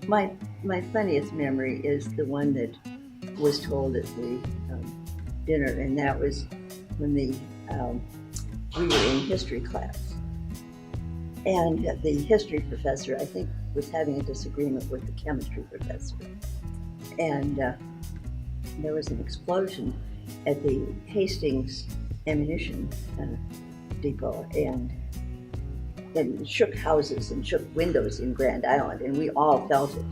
My funniest memory is the one that was told at the dinner, and that was when we were in history class, and the history professor, I think, was having a disagreement with the chemistry professor, and there was an explosion at the Hastings ammunition depot, and shook houses and shook windows in Grand Island, and we all felt it.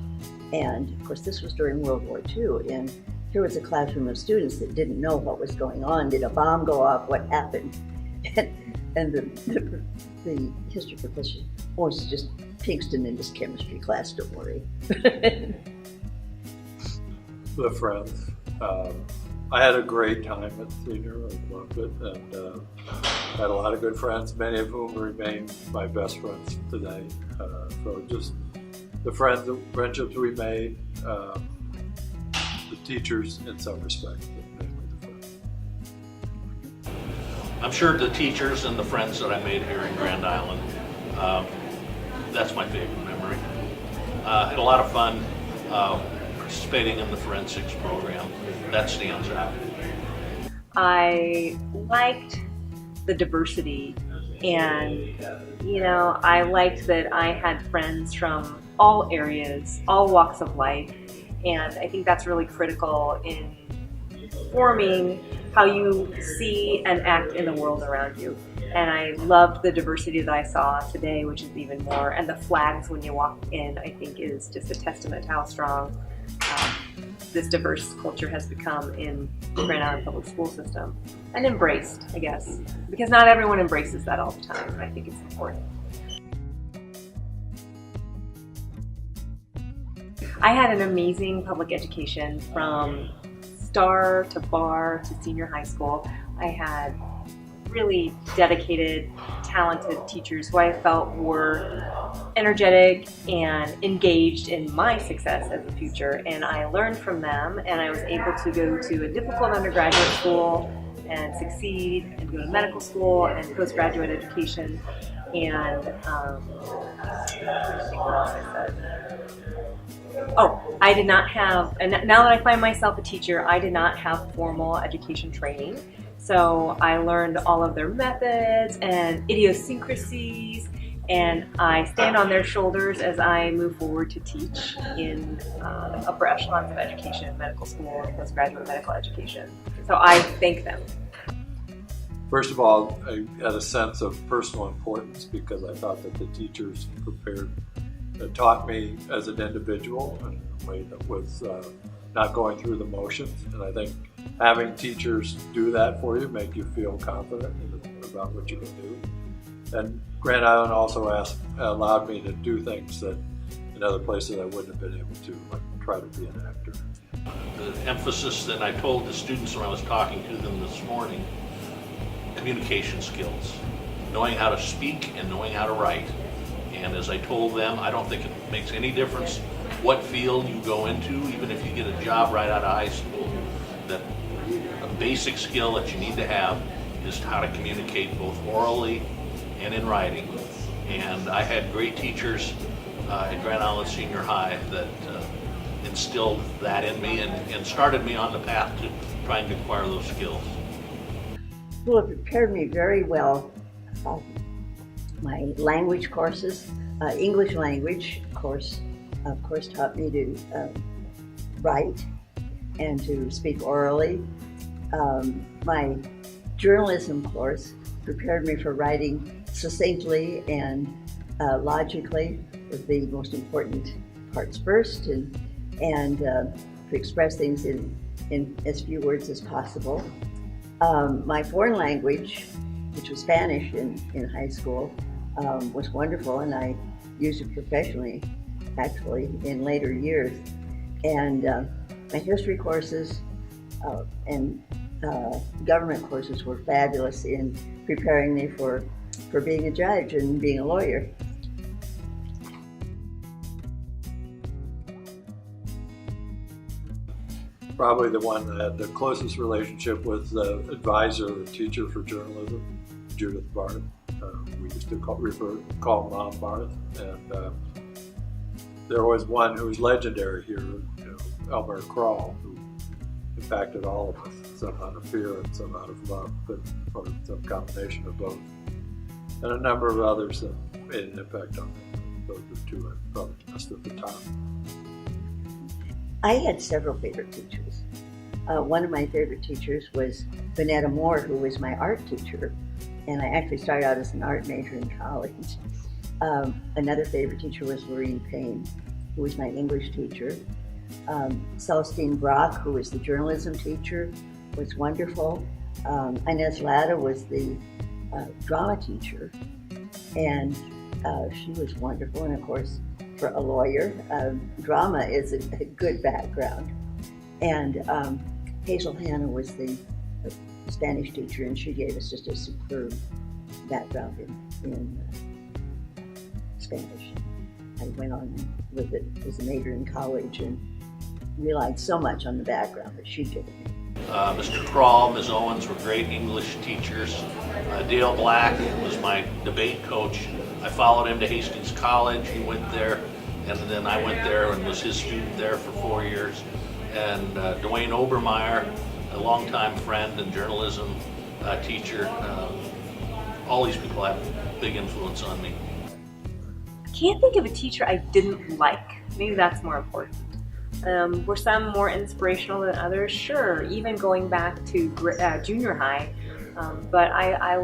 And of course, this was during World War II, and here was a classroom of students that didn't know what was going on. Did a bomb go off? What happened? And the history professor, oh, it's just Pinkston in his chemistry class, don't worry. The friends. I had a great time at Senior. I loved it, and had a lot of good friends, many of whom remain my best friends today. So just the friendships we made, the teachers in some respects, but mainly the friends. I'm sure the teachers and the friends that I made here in Grand Island, that's my favorite memory. Had a lot of fun participating in the forensics program. That stands out. I liked the diversity, and I liked that I had friends from all areas, all walks of life, and I think that's really critical in forming how you see and act in the world around you. And I loved the diversity that I saw today, which is even more, and the flags when you walk in, I think, is just a testament to how strong this diverse culture has become in the Grand Island public school system, and embraced, I guess, because not everyone embraces that all the time, and I think it's important. I had an amazing public education from Star to Bar to senior high school. I had really dedicated, talented teachers who I felt were energetic and engaged in my success as a future, and I learned from them, and I was able to go to a difficult undergraduate school and succeed, and go to medical school and postgraduate education, and I think what else I said. Oh, I did not have, and now that I find myself a teacher, I did not have formal education training. So I learned all of their methods and idiosyncrasies, and I stand on their shoulders as I move forward to teach in the upper echelons of education, medical school, and postgraduate medical education. So I thank them. First of all, I had a sense of personal importance because I thought that the teachers taught me as an individual in a way that was not going through the motions, and I think having teachers do that for you, make you feel confident about what you can do. And Grand Island also allowed me to do things that in other places I wouldn't have been able to, like try to be an actor. The emphasis that I told the students when I was talking to them this morning, communication skills, knowing how to speak and knowing how to write. And as I told them, I don't think it makes any difference what field you go into, even if you get a job right out of high school, that a basic skill that you need to have is how to communicate both orally and in writing. And I had great teachers at Grand Island Senior High that instilled that in me and started me on the path to try and acquire those skills. Well, it prepared me very well. My language courses, English language course, of course, taught me to write and to speak orally. My journalism course prepared me for writing succinctly and logically, with the most important parts first, and to express things in as few words as possible. My foreign language, which was Spanish in high school, was wonderful, and I used it professionally, actually, in later years. And my history courses and government courses were fabulous in preparing me for being a judge and being a lawyer. Probably the one that had the closest relationship was the advisor, the teacher for journalism, Judith Barth. We used to call Mom Barth, and there was one who was legendary here, Elmer Crawl, who impacted all of us, some out of fear and some out of love, or some combination of both. And a number of others that made an impact on me. Those are two I probably missed at the top. I had several favorite teachers. One of my favorite teachers was Vanetta Moore, who was my art teacher, and I actually started out as an art major in college. Another favorite teacher was Lorene Payne, who was my English teacher. Celestine Brock, who was the journalism teacher, was wonderful. Inez Latta was the drama teacher, and she was wonderful. And of course, for a lawyer, drama is a good background. And Hazel Hanna was the Spanish teacher, and she gave us just a superb background in Spanish. I went on with it as a major in college and relied so much on the background that she'd given me. Mr. Crawl, Ms. Owens were great English teachers. Dale Black was my debate coach. I followed him to Hastings College. He went there, and then I went there and was his student there for 4 years. And Dwayne Obermeyer, a longtime friend and journalism teacher. All these people have a big influence on me. I can't think of a teacher I didn't like. Maybe that's more important. Were some more inspirational than others? Sure, even going back to junior high. But I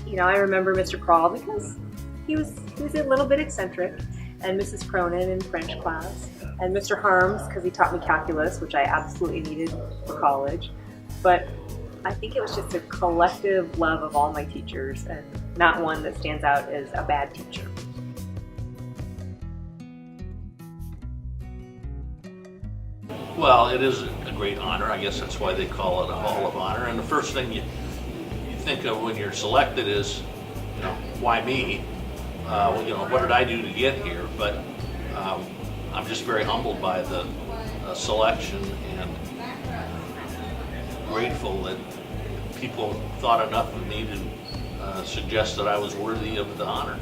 remember Mr. Crawl because he was a little bit eccentric, and Mrs. Cronin in French class, and Mr. Harms because he taught me calculus, which I absolutely needed for college. But I think it was just a collective love of all my teachers, and not one that stands out as a bad teacher. Well, it is a great honor. I guess that's why they call it a Hall of Honor. And the first thing you think of when you're selected is, why me? What did I do to get here? But I'm just very humbled by the selection and grateful that people thought enough of me to suggest that I was worthy of the honor.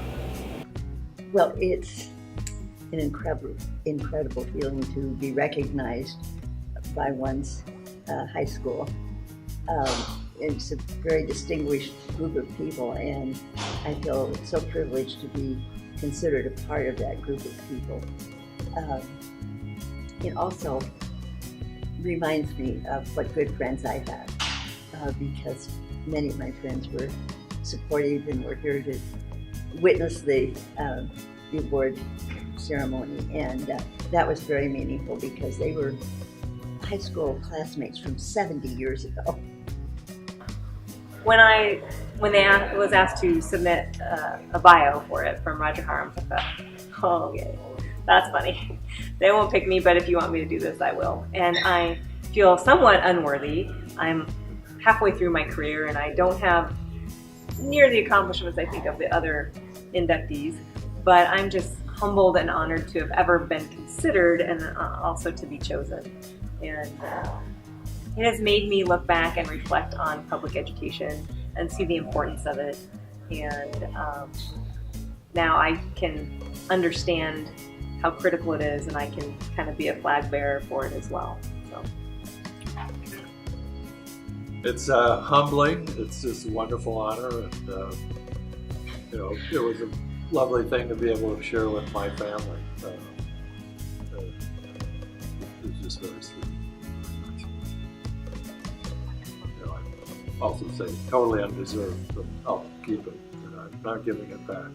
Well, it's an incredible feeling to be recognized by one's high school. It's a very distinguished group of people, and I feel so privileged to be considered a part of that group of people. It also reminds me of what good friends I have, because many of my friends were supportive and were here to witness the award ceremony, and that was very meaningful because they were high school classmates from 70 years ago. When I was asked to submit a bio for it from Roger Harms, I thought, oh, okay, that's funny. They won't pick me, but if you want me to do this, I will. And I feel somewhat unworthy. I'm halfway through my career, and I don't have near the accomplishments I think of the other inductees, but I'm just humbled and honored to have ever been considered and also to be chosen. And it has made me look back and reflect on public education and see the importance of it. And now I can understand how critical it is, and I can kind of be a flag bearer for it as well. So. It's humbling. It's just a wonderful honor, and it was a lovely thing to be able to share with my family. It's just very sweet. I also say totally undeserved, but I'll keep it. I'm not giving it back.